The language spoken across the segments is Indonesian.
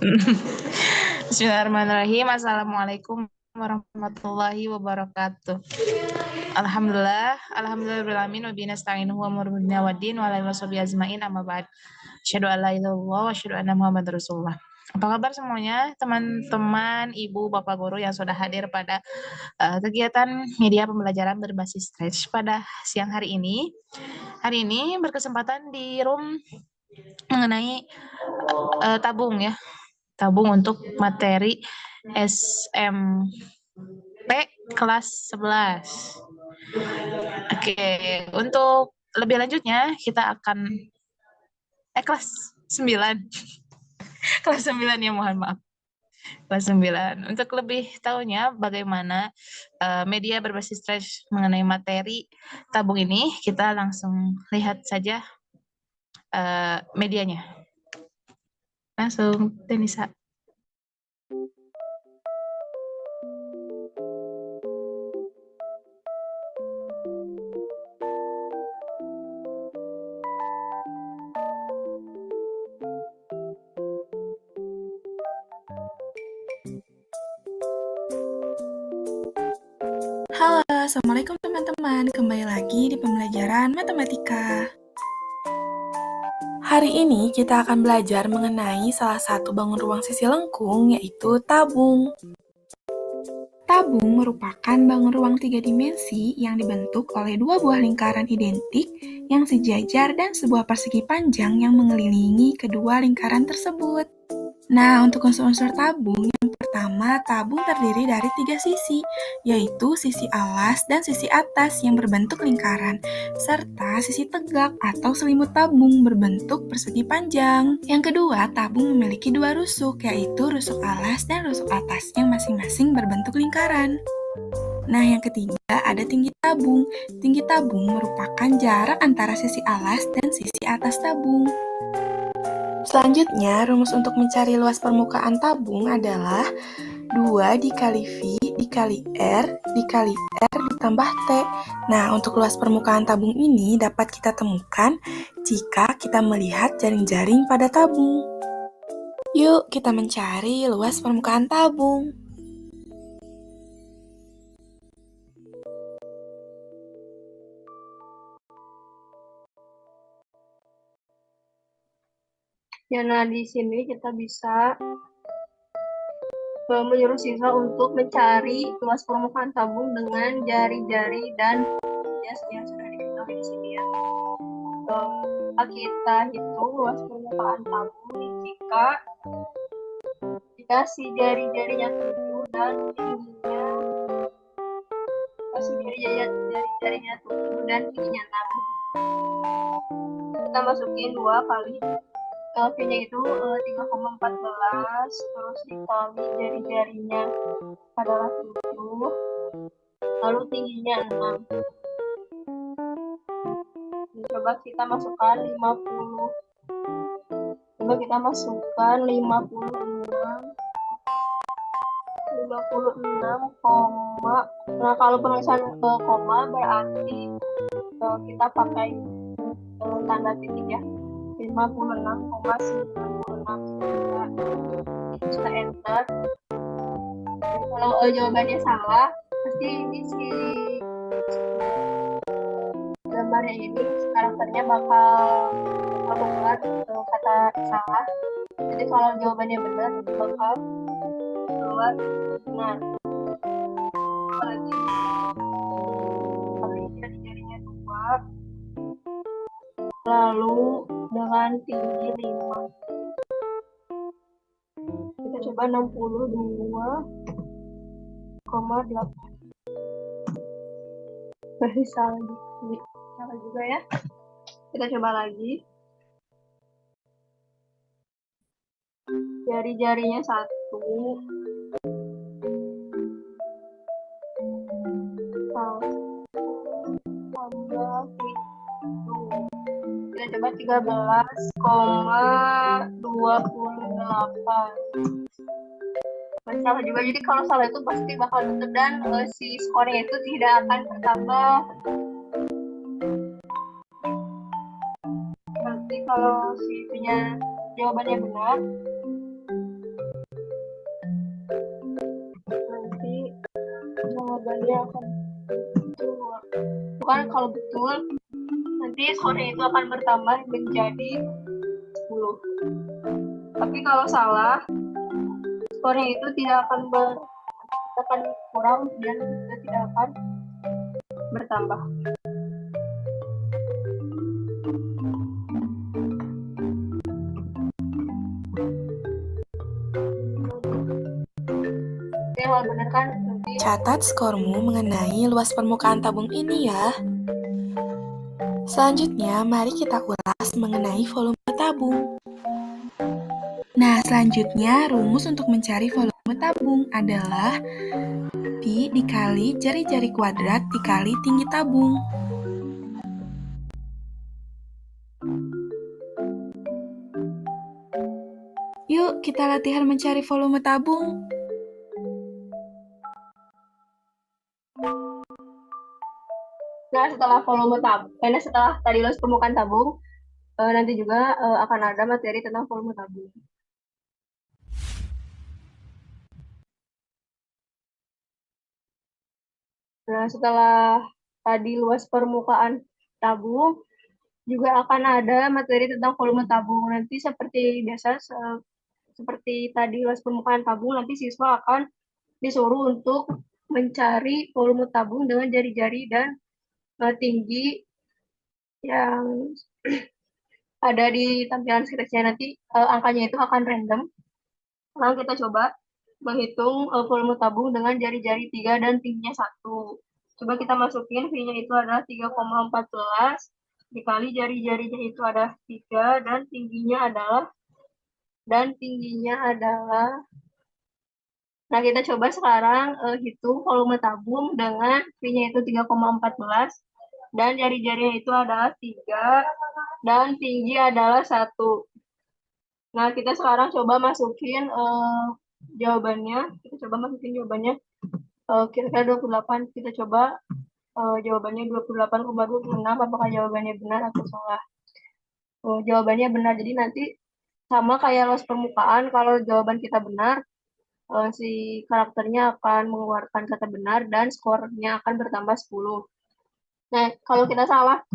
Bismillahirrahmanirrahim. Assalamualaikum warahmatullahi wabarakatuh. Alhamdulillahirabbil wa bihi nasta'inuhu wa murmina waddin wa ala washabihi ajmain amma ba'd. Asyhadu an la ilaha illallah wa asyhadu anna Muhammadar Rasulullah. Apa kabar semuanya, teman-teman, ibu, bapak guru yang sudah hadir pada kegiatan media pembelajaran berbasis Stretch pada siang hari ini. Hari ini berkesempatan di room mengenai tabung ya, tabung untuk materi SMP kelas 11. Oke, untuk lebih lanjutnya kita akan kelas 9. Kelas 9 ya, mohon maaf. Kelas 9. Untuk lebih tahunya bagaimana media berbasis Stretch mengenai materi tabung ini, kita langsung lihat saja medianya. Langsung, Denisa. Halo, Assalamualaikum teman-teman. Kembali lagi di pembelajaran matematika. Hari ini kita akan belajar mengenai salah satu bangun ruang sisi lengkung, yaitu tabung. Tabung merupakan bangun ruang 3 dimensi yang dibentuk oleh dua buah lingkaran identik yang sejajar dan sebuah persegi panjang yang mengelilingi kedua lingkaran tersebut. Nah, untuk unsur-unsur tabung, yang pertama, tabung terdiri dari 3 sisi, yaitu sisi alas dan sisi atas yang berbentuk lingkaran, serta sisi tegak atau selimut tabung berbentuk persegi panjang. Yang kedua, tabung memiliki 2 rusuk, yaitu rusuk alas dan rusuk atas, yang masing-masing berbentuk lingkaran. Nah, yang ketiga, ada tinggi tabung. Tinggi tabung merupakan jarak antara sisi alas dan sisi atas tabung. Selanjutnya, rumus untuk mencari luas permukaan tabung adalah 2 dikali V dikali R dikali R ditambah T. Nah, untuk luas permukaan tabung ini dapat kita temukan jika kita melihat jaring-jaring pada tabung. Yuk, kita mencari luas permukaan tabung. Ya, nah di sini kita bisa menyuruh siswa untuk mencari luas permukaan tabung dengan jari-jari dan jas yang sudah diketahui di sini ya. Kita hitung luas permukaan tabung jika si jari-jarinya 7 dan tingginya jari-jarinya 7 dan tingginya 6. Kita masukin 2 kali V-nya itu 3,14, terus dikali jari-jarinya adalah 7, lalu tingginya 6. Coba kita masukkan 50. Coba kita masukkan 56 koma. Nah, kalau penulisan koma berarti kita pakai tanda titik ya. 56,96. Kita enter. Kalau jawabannya salah, pasti di gambarnya ini karakternya bakal membuat kata salah. Jadi kalau jawabannya benar, bakal keluar benar. Lagi jari-jarinya 2, lalu dengan tinggi 5. Kita coba 62,8. Masih salah juga ya. Kita coba lagi. Jari-jarinya 1. Kita coba 13,28. Salah juga, jadi kalau salah itu pasti bakal tutup dan si skornya itu tidak akan bertambah. Berarti kalau si itunya jawabannya benar, tidak akan betul. Bukan kalau betul, nanti skornya itu akan bertambah menjadi 10. Tapi kalau salah, skornya itu tidak akan kurang dan juga tidak akan bertambah. Oke, kalau benar kan nanti Catat skormu mengenai luas permukaan tabung ini ya. Selanjutnya, mari kita ulas mengenai volume tabung. Nah, selanjutnya rumus untuk mencari volume tabung adalah pi dikali jari-jari kuadrat dikali tinggi tabung. Yuk, kita latihan mencari volume tabung. Nah, setelah volume tabung, karena setelah tadi luas permukaan tabung, nanti juga akan ada materi tentang volume tabung. Nah, setelah tadi luas permukaan tabung, juga akan ada materi tentang volume tabung. Nanti seperti biasa, seperti tadi luas permukaan tabung, nanti siswa akan disuruh untuk mencari volume tabung dengan jari-jari dan tinggi yang ada di tampilan sketsnya. Nanti angkanya itu akan random. Sekarang kita coba menghitung volume tabung dengan jari-jari 3 dan tingginya 1. Coba kita masukin, V-nya itu adalah 3,14 dikali jari-jarinya itu ada 3 dan tingginya adalah nah kita coba sekarang hitung volume tabung dengan V-nya itu 3,14 dan jari-jarinya itu adalah 3 dan tinggi adalah 1. Nah, kita sekarang coba masukin jawabannya. Kira-kira 28. Kita coba jawabannya 28,26. Apakah jawabannya benar atau salah? Jawabannya benar. Jadi nanti sama kayak luas permukaan. Kalau jawaban kita benar, si karakternya akan mengeluarkan kata benar dan skornya akan bertambah 10. Nah, kalau kita salah,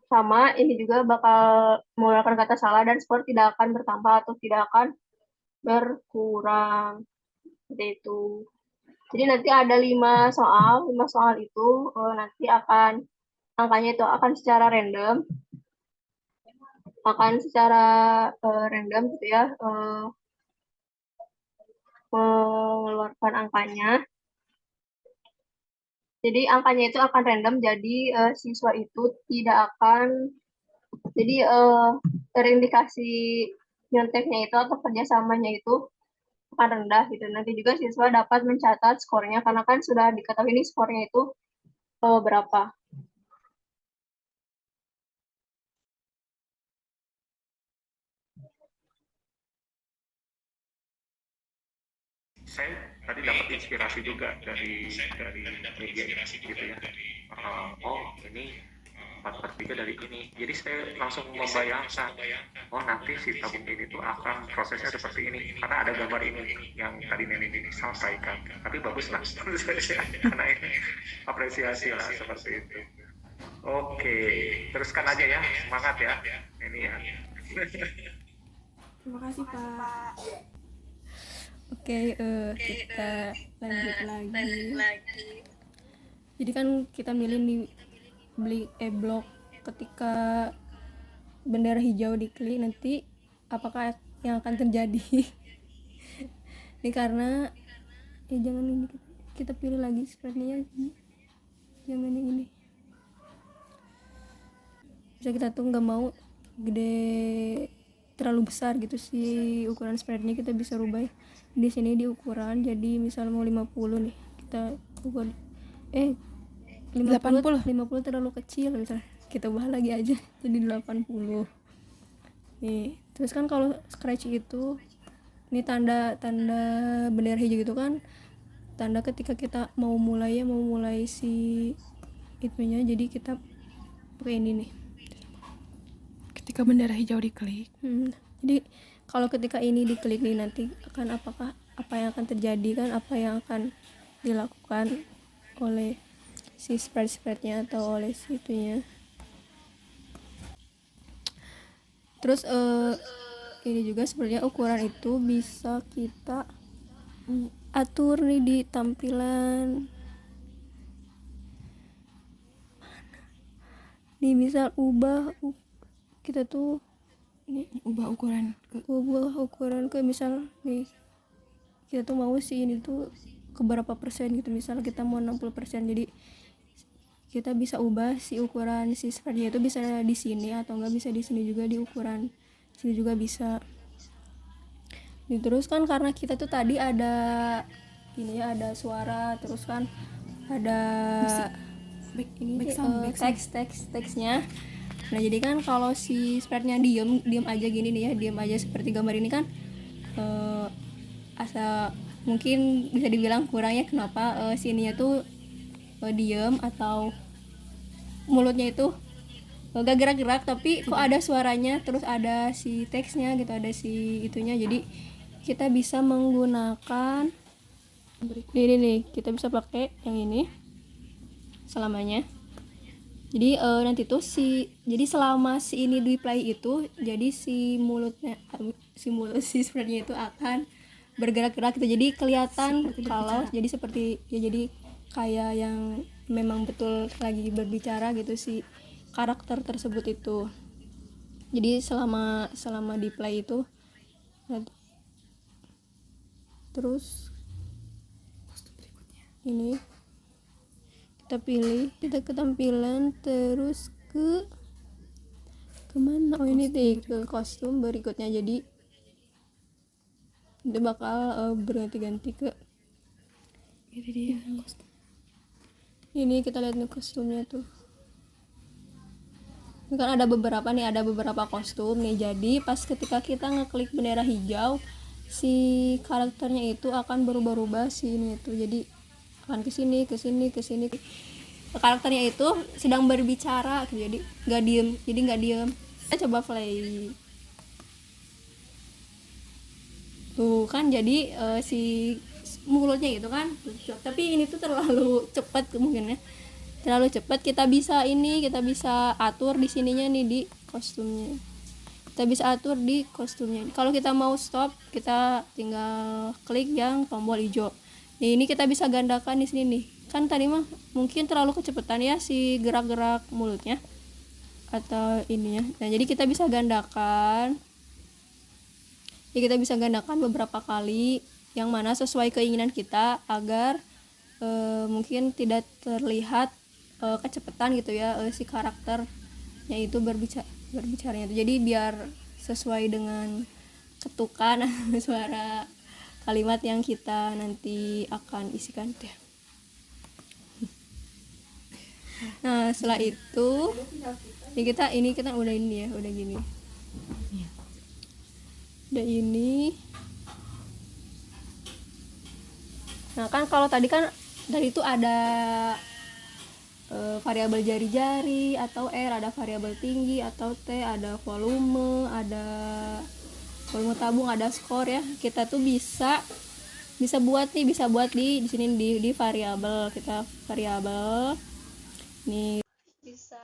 sama, ini juga bakal mengeluarkan kata salah dan skor tidak akan bertambah atau tidak akan berkurang. Seperti itu. Jadi nanti ada 5 soal. 5 soal itu nanti angkanya itu akan secara random. Gitu ya. Mengeluarkan angkanya. Jadi angkanya itu akan random, jadi siswa itu tidak akan, jadi terindikasi nyonteknya itu atau kerjasamanya itu akan rendah gitu. Nanti juga siswa dapat mencatat skornya karena kan sudah diketahui ini skornya itu berapa. Saya tadi dapat inspirasi juga dari media gitu ya. Oh ini 4/3 dari ini. Jadi saya langsung membayangkan, oh nanti si tabung ini tuh akan prosesnya seperti ini. Karena ada gambar ini yang tadi nenek ini sampaikan. Tapi bagus lah, karena ini apresiasi lah seperti itu. Oke, teruskan aja ya, semangat ya. Ini ya. Terima kasih Pak. Oke, kita lanjut lagi. Jadi kan kita milih nih beli blok, ketika bendera hijau diklik nanti apakah yang akan terjadi? Ini karena jangan ini, kita pilih lagi spreadnya, jangan yang ini. Bisa kita tuh nggak mau gede terlalu besar gitu sih ukuran spreadnya, kita bisa rubah di sini di ukuran. Jadi misal mau 50 nih, kita ubah 50 terlalu kecil, misal kita ubah lagi aja jadi 80 nih. Terus kan kalau scratch itu ini tanda bendera hijau gitu kan, tanda ketika kita mau mulai si itunya. Jadi kita pakai ini nih Ketika bendera hijau diklik. Jadi kalau ketika ini diklik nih nanti akan apa yang akan terjadi kan, apa yang akan dilakukan. oleh si spread-spreadnya atau oleh si itunya. Terus ini juga sebenarnya ukuran itu bisa kita atur nih di tampilan. Nih misal kita tuh ini Ubah ukuran ke misal nih kita tuh mau sih ini tuh ke berapa persen gitu, misal kita mau 60%, jadi kita bisa ubah si ukuran si spreadnya itu bisa di sini atau enggak bisa di sini juga, di ukuran sini juga bisa. Nih, terus kan karena kita tuh tadi ada ini ya, ada suara, terus kan ada teksnya. Nah jadi kan kalau si spreadnya diem aja gini nih ya, diem aja seperti gambar ini kan asa mungkin bisa dibilang kurangnya kenapa si ininya tuh diem atau mulutnya itu gak gerak-gerak tapi kok ada suaranya, terus ada si teksnya gitu, ada si itunya. Jadi kita bisa menggunakan ini nih, kita bisa pakai yang ini selamanya. Jadi nanti tuh jadi selama si ini di play itu, jadi si si spreadnya itu akan bergerak-gerak gitu. Jadi kelihatan kalau jadi seperti ya, jadi kayak yang memang betul lagi berbicara gitu si karakter tersebut itu. Jadi selama di play itu, terus ini kita pilih, kita ke tampilan, terus kemana, oh ini deh, ke kostum berikutnya. Jadi itu bakal berganti-ganti ke ini dia kostum. Ini kita lihat nih kostumnya tuh. Ini kan ada beberapa kostum nih. Jadi pas ketika kita ngeklik bendera hijau, si karakternya itu akan berubah-ubah si ini itu. Jadi akan ke sini. Karakternya itu sedang berbicara gitu. Jadi nggak diem. Kita coba play. Tuh kan jadi si mulutnya itu kan, tapi ini tuh terlalu cepat kemungkinannya. Terlalu cepat. Kita bisa atur di sininya nih, di kostumnya. Kita bisa atur di kostumnya. Kalau kita mau stop, kita tinggal klik yang tombol hijau. Nih, ini kita bisa gandakan di sini nih. Kan tadi mah mungkin terlalu kecepatan ya si gerak-gerak mulutnya atau ininya. Nah, jadi kita bisa gandakan. Ya, kita bisa gandakan beberapa kali yang mana sesuai keinginan kita agar mungkin tidak terlihat kecepatan gitu ya si karakternya itu berbicaranya itu. Jadi biar sesuai dengan ketukan suara kalimat yang kita nanti akan isikan ya. Nah setelah itu ya kita udah ini ya, udah gini, udah ini. Nah kan kalau tadi itu ada variabel jari-jari atau R, ada variabel tinggi atau T, ada volume tabung, ada skor ya. Kita tuh bisa buat di sini di variabel. Kita variabel nih bisa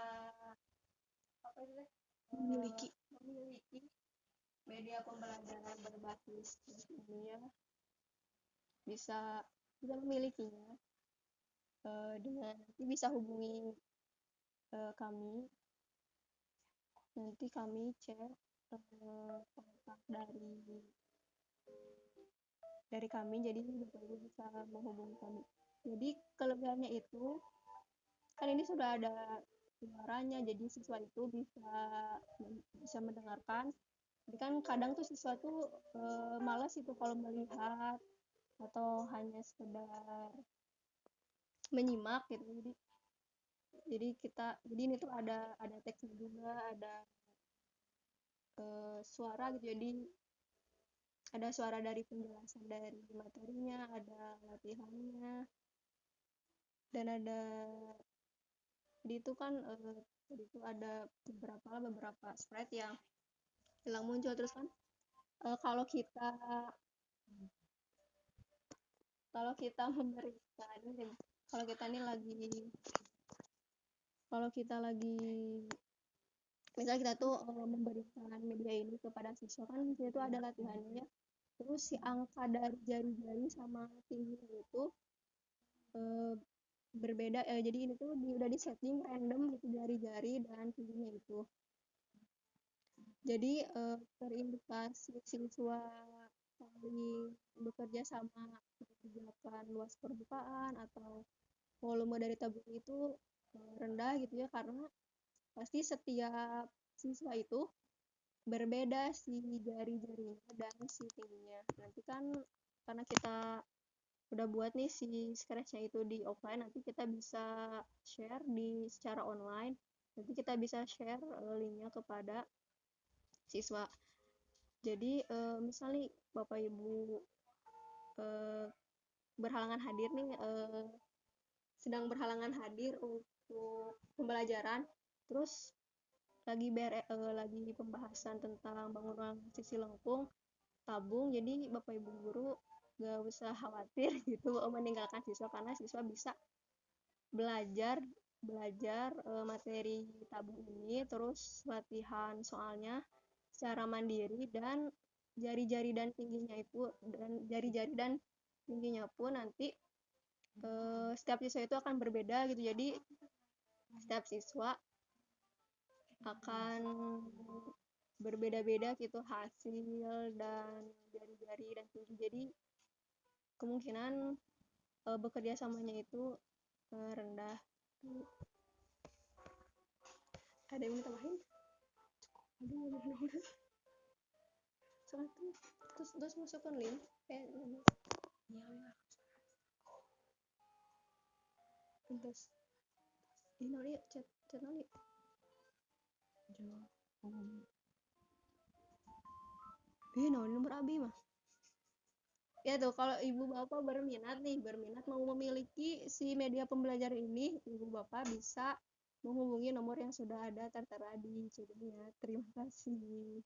apa itu memiliki media pembelajaran berbasis ini ya, bisa memilikinya dengan nanti bisa hubungi kami, nanti kami cek kontak dari kami, jadi Bapak Ibu bisa menghubungi kami. Jadi kelebihannya itu kan ini sudah ada suaranya, jadi siswa itu bisa mendengarkan. Jadi kan kadang tuh siswa tuh malas itu kalau melihat atau hanya sekedar menyimak gitu. Jadi ini tuh ada teksnya juga, ada suara gitu. Jadi ada suara dari penjelasan dari materinya, ada latihannya, dan jadi itu kan jadi itu ada beberapa sprite yang muncul. Terus kan kalau kita memberikan kalau kita lagi misal kita tuh memberikan media ini kepada siswa, kan di situ ada latihannya, terus si angka dari jari-jari sama tingginya itu berbeda, jadi ini tuh udah di setting random gitu jari-jari dan tingginya itu. Jadi terindikasi siswa saling bekerja sama mengerjakan luas permukaan atau volume dari tabung itu rendah gitu ya, karena pasti setiap siswa itu berbeda si jari-jarinya dan si tingginya. Nanti kan karena kita udah buat nih si scratch-nya itu di offline, nanti kita bisa share secara online. Nanti kita bisa share linknya kepada siswa. Jadi misalnya Bapak Ibu sedang berhalangan hadir untuk pembelajaran, terus lagi pembahasan tentang bangunan sisi lengkung tabung, jadi Bapak Ibu guru gak usah khawatir gitu meninggalkan siswa, karena siswa bisa belajar materi tabung ini, terus latihan soalnya secara mandiri, dan jari-jari dan tingginya pun nanti setiap siswa itu akan berbeda gitu. Jadi setiap siswa akan berbeda-beda gitu hasil dan jari-jari dan tinggi, jadi kemungkinan bekerja samanya itu rendah. Ada yang mau tambahin? Terus masukkan link terus ini chat nanti nomor abi mah ya tuh. Kalau ibu bapak berminat mau memiliki si media pembelajaran ini, ibu bapak bisa menghubungi nomor yang sudah ada tertera di CD-nya. Terima kasih.